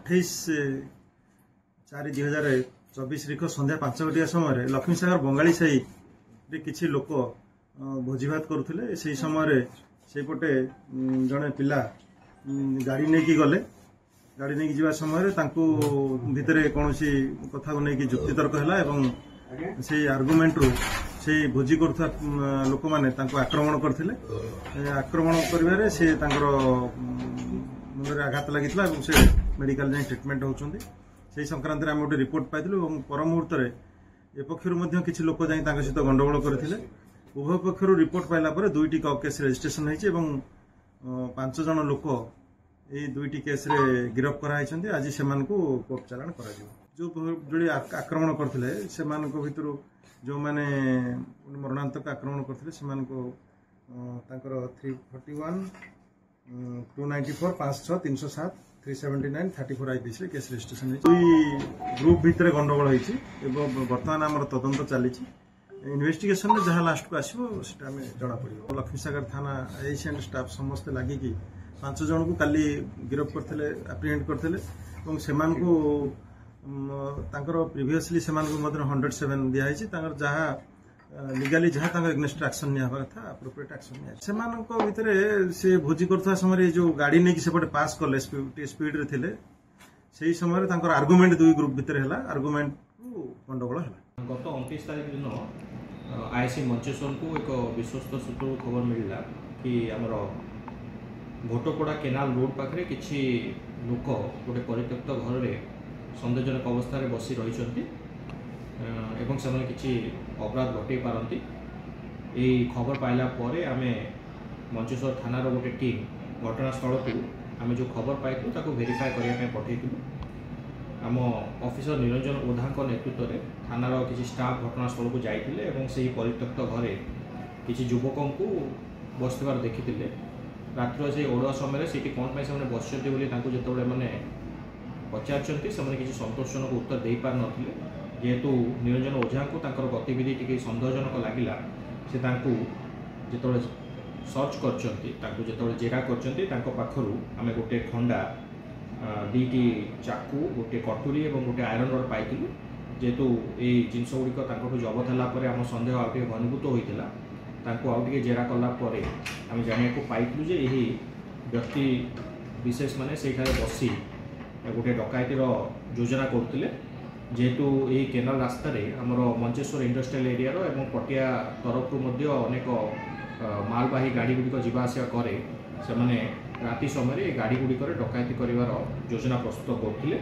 28/4/2024 संध्या 5 घटिया समय लक्ष्मीसागर बंगाली साही किसी लोक भोजीभात करुले से समय सेपटे जड़े पिला गाड़ी नहीं कि गले गाड़ी नहीं जावा समय भितर कौन कथा को लेकिन जुक्तितर्क है से आर्गुमेंट रू से भोजी करुवा लोक मैंने आक्रमण करते आक्रमण कर मुंडे आघात लगी से मेडिकल जाए ट्रिटमेंट होती से संक्रांत आम गोटे रिपोर्ट पाई पर मुहूर्त ए पक्षर किसी लोक जाए सहित गंडगोल करते उभय पक्षर रिपोर्ट पाइला दुईटी केस रेजिस्ट्रेशन होती 5 जन लोक ये दुईटी केस गिरफ्त कराई आज से कोर्ट चालाण कर जो जोड़ी आक्रमण करते से भितर जो मैंने मरणांतक आक्रमण करते 341 294 563 307 379 34 IPC केस रजिस्ट्रेशन ग्रुप भितर गंडगोल होती बर्तमान आम तदंत चली इन्वेस्टिगेशन में जहाँ लास्ट को आसो जना पड़ो लक्ष्मीसागर थाना आईसी एंड स्टाफ समस्ते लगे 5 जन को काली गिरफ्त करते एप्रिहेंड करते प्रीवियसली 107 दिखाई जहाँ लीगाली जहाँ एग्नेस्ट एक्शन निया था एप्रोप्रिएट एक्शन भितर से भोजी करता समय जो गाड़ी नहीं सेपटे पास कले स्पीड रे थिले से समय आर्गुमेंट दुई ग्रुप भितर है आर्गुमेंट गंडगोल है गत 29 तारीख दिन आईसी मंचेश्वर को एक विश्वस्त सूत्र खबर मिलला कि आमर भोटपड़ा केनाल रोड पाखे किसी लोक गोटे परित्यक्त घर में सन्देहजनक अवस्था बसी रही किसी अपराध घटे पारती यही खबर पाइला परे आमे मंचेश्वर थानार गोटे टीम घटनास्थल को आम जो खबर पाइलु ताको वेरीफाई करने पठेलु आम ऑफिसर निरंजन ओझा नेतृत्व में थानार किसी स्टाफ घटनास्थल को जाइए से परित्यक्त घरे किसी युवक को बसबार देखी रात्र से ओढ़ुआ समय से कौन से बसते जो मैंने पचार किसी संतोषजनक उत्तर दे पार नथिले जेहेतु निरंजन ओझा को गतिविधि टी सन्देहजनक लगिला से जो सर्च कर जेरा कर आम गोटे खंडा 2टी चाकू गोटे कटुरी और गोटे आयरन रड पाइलु जेहेतु ये जिनस गुड़िक जबत है आम सन्देह आगे घनीभूत होता आगे जेरा कलापर आम जाना पाइलु जे यही व्यक्ति विशेष माने से बसी गोटे डकायतीर योजना करते जेहेतु यही केनाल रास्ता आमर मंचेश्वर इंडस्ट्रियल एरिया और पटिया तरफ अनेक मालबाही गाड़ी गुड़िक जावासिया करे से राति समय गाड़ी गुड़िक डकायती कर योजना प्रस्तुत करते।